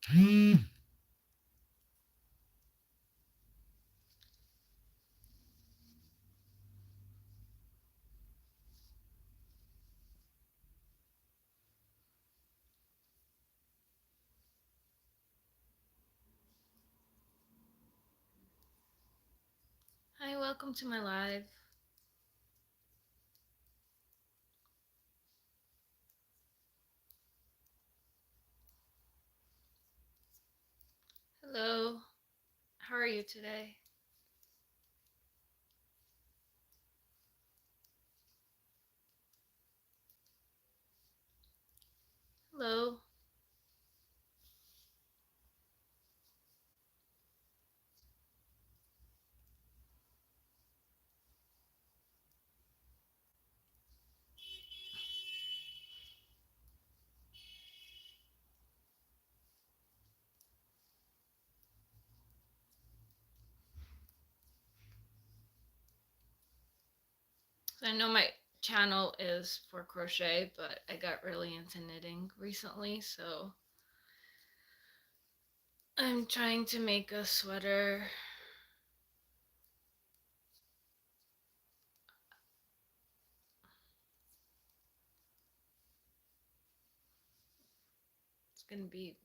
Hi, welcome to my live. Hello, how are you today? Hello. So I know my channel is for crochet, but I got really into knitting recently, so I'm trying to make a sweater. It's gonna be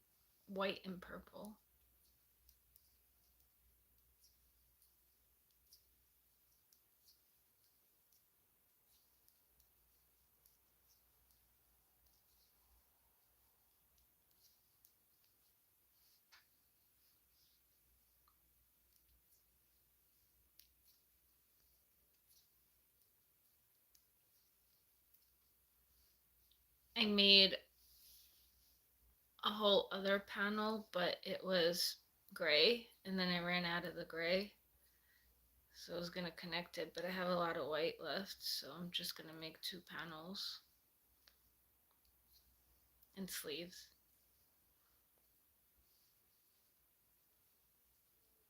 white and purple. I made a whole other panel, but it was gray, and then I ran out of the gray. So I was gonna connect it, but I have a lot of white left, so I'm just gonna make 2 panels and sleeves.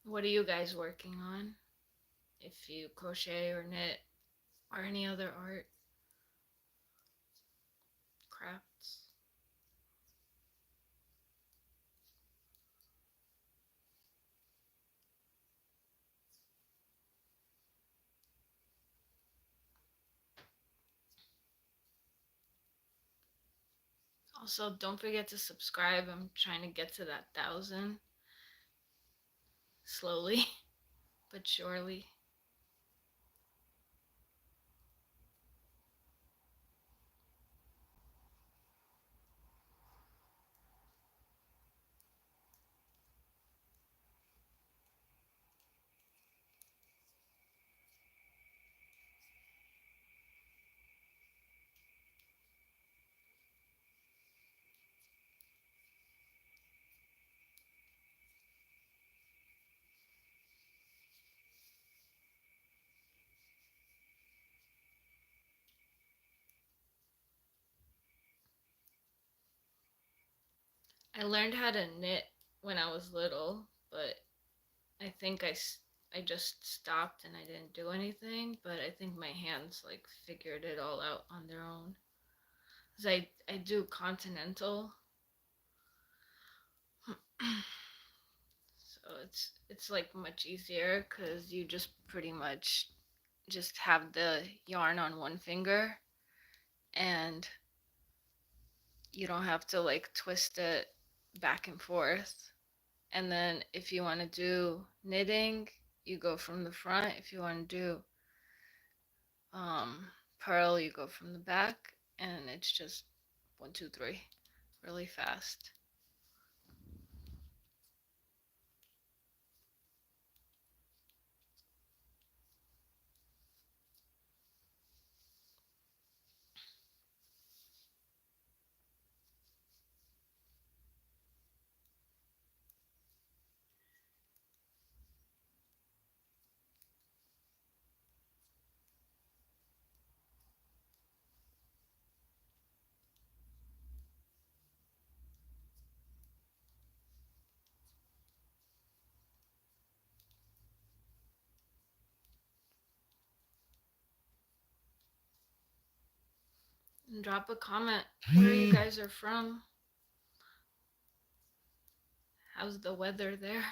What are you guys working on? If you crochet or knit or any other art, crafts. Also, don't forget to subscribe. I'm trying to get to that 1,000 slowly but surely. I learned how to knit when I was little, but I think I just stopped and I didn't do anything, but I think my hands like figured it all out on their own. 'Cause I do continental. So it's like much easier cuz you just pretty much just have the yarn on one finger and you don't have to like twist it back and forth. And then if you want to do knitting, you go from the front. If you want to do purl, you go from the back, and it's just 1, 2, 3, really fast. And drop a comment where you guys are from. How's the weather there?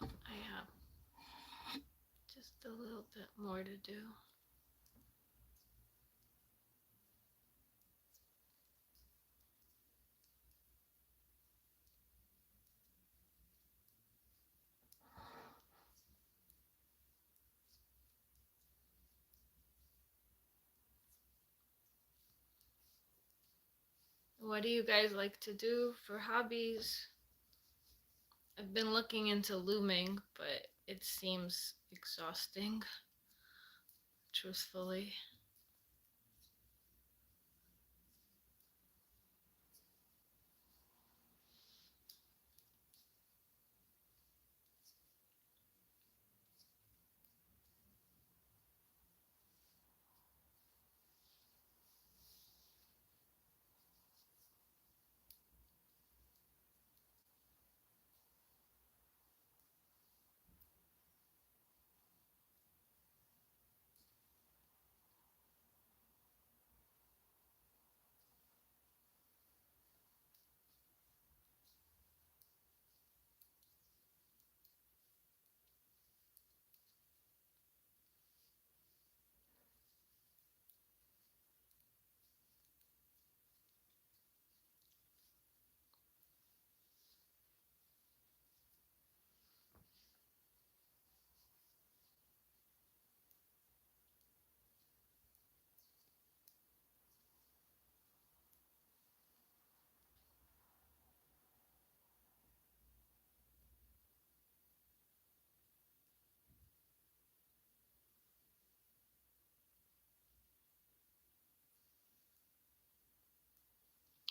I have just a little bit more to do. What do you guys like to do for hobbies? I've been looking into looming, but it seems exhausting, truthfully.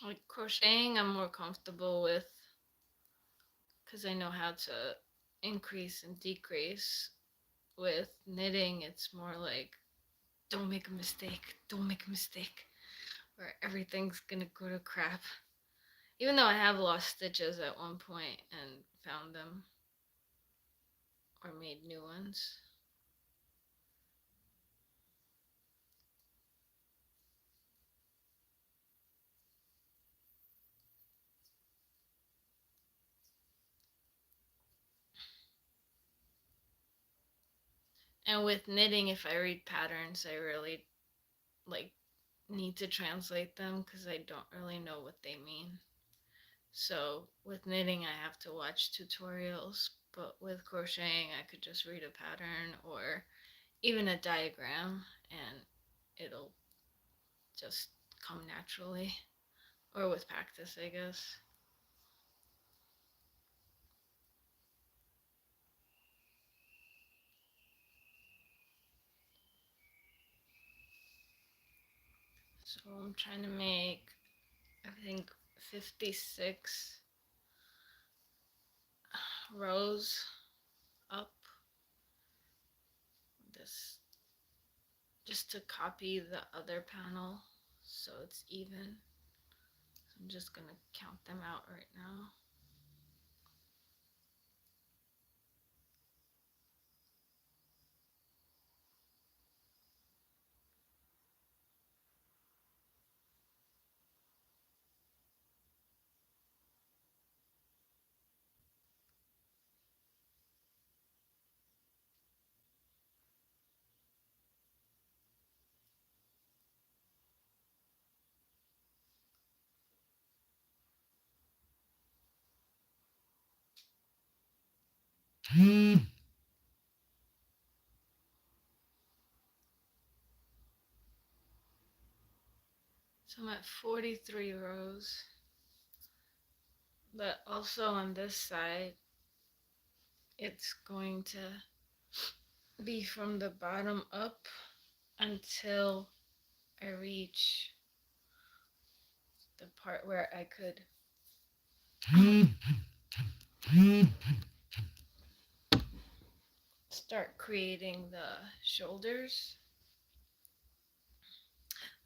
Like crocheting, I'm more comfortable with because I know how to increase and decrease. With knitting, it's more like don't make a mistake, don't make a mistake, or everything's gonna go to crap. Even though I have lost stitches at one point and found them or made new ones. And with knitting, if I read patterns, I really like need to translate them because I don't really know what they mean. So with knitting, I have to watch tutorials, but with crocheting, I could just read a pattern or even a diagram and it'll just come naturally. Or with practice, I guess. So I'm trying to make, I think, 56 rows up this just to copy the other panel so it's even. So I'm just gonna count them out right now. So I'm at 43 rows. But also on this side, it's going to be from the bottom up until I reach the part where I could start creating the shoulders.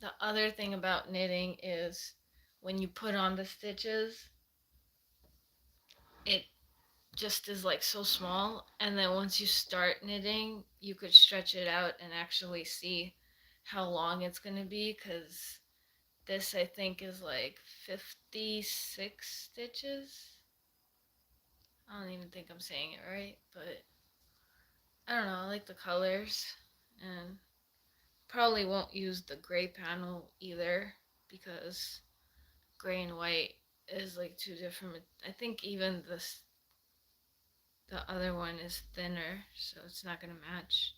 The other thing about knitting is when you put on the stitches, it just is like so small, and then once you start knitting you could stretch it out and actually see how long it's going to be, because this I think is like 56 stitches. I don't even think I'm saying it right, but I don't know, I like the colors, and probably won't use the gray panel either because gray and white is like two different. I think even this the other one is thinner, so it's not gonna match.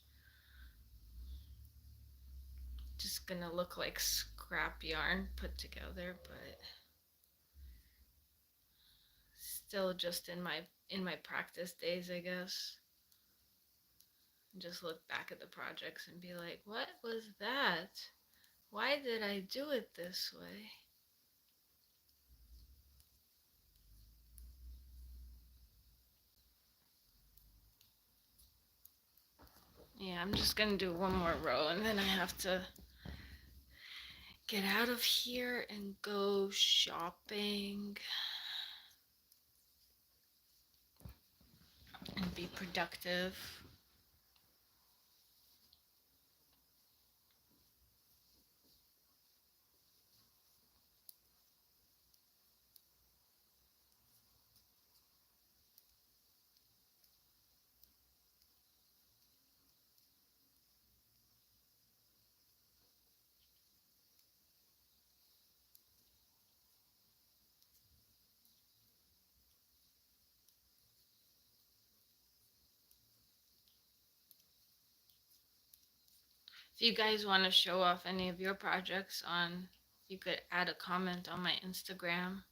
Just gonna look like scrap yarn put together, but still just in my practice days, I guess. Just look back at the projects and be like, what was that? Why did I do it this way? Yeah, I'm just gonna do one more row and then I have to get out of here and go shopping and be productive. If you guys want to show off any of your projects on, you could add a comment on my Instagram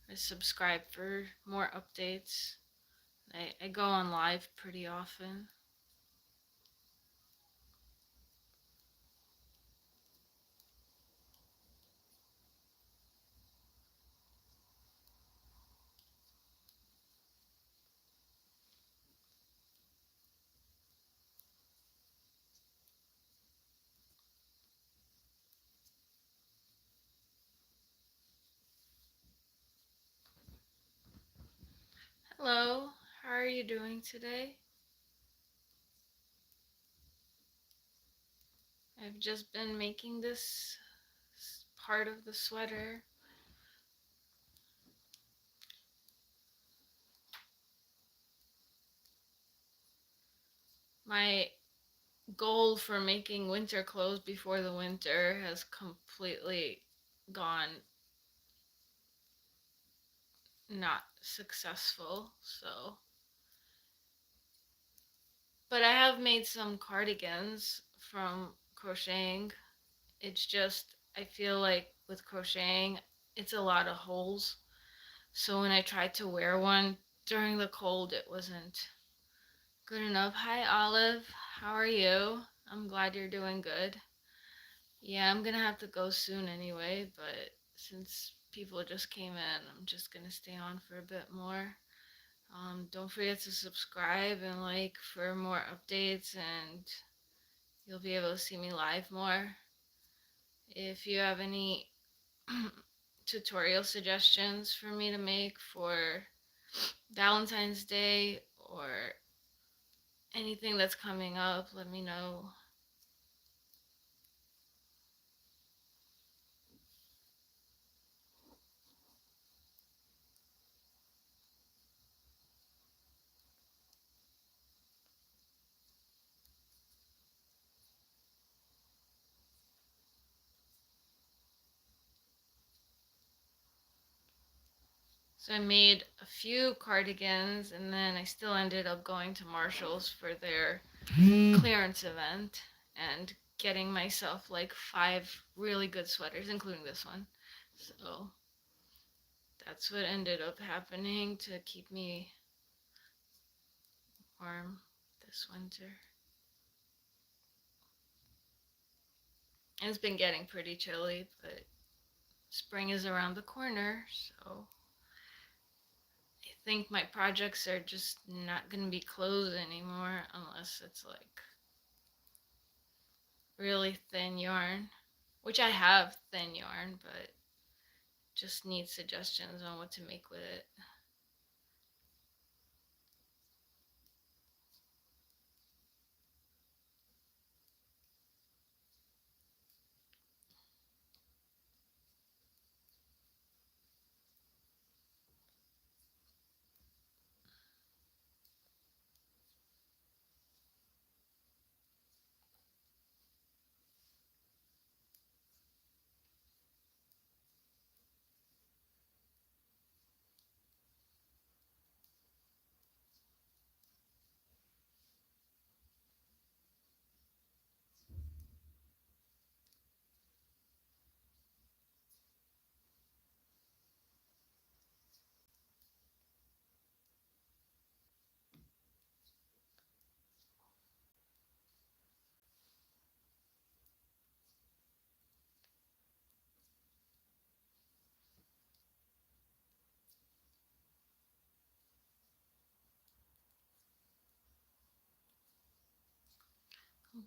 or subscribe for more updates. I go on live pretty often. Hello, how are you doing today? I've just been making this part of the sweater. My goal for making winter clothes before the winter has completely gone not successful, so. But I have made some cardigans from crocheting. It's just, I feel like with crocheting, it's a lot of holes. So when I tried to wear one during the cold, it wasn't good enough. Hi, Olive. How are you? I'm glad you're doing good. Yeah, I'm gonna have to go soon anyway, but since people just came in, I'm just gonna stay on for a bit more. Don't forget to subscribe and like for more updates, and you'll be able to see me live more. If you have any tutorial suggestions for me to make for Valentine's Day or anything that's coming up, let me know. So I made a few cardigans, and then I still ended up going to Marshall's for their clearance event and getting myself like 5 really good sweaters, including this one. So that's what ended up happening to keep me warm this winter. And it's been getting pretty chilly, but spring is around the corner, so I think my projects are just not going to be closed anymore unless it's like really thin yarn, which I have thin yarn, but just need suggestions on what to make with it.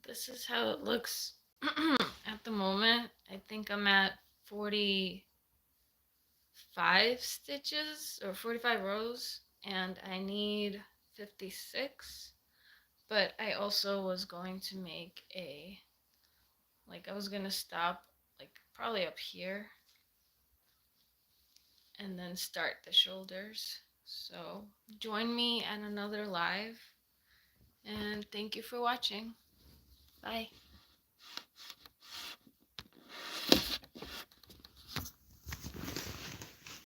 This is how it looks at the moment. I think I'm at 45 stitches or 45 rows, and I need 56. But I also was going to make I was gonna stop like probably up here and then start the shoulders. So join me at another live, and thank you for watching. Bye.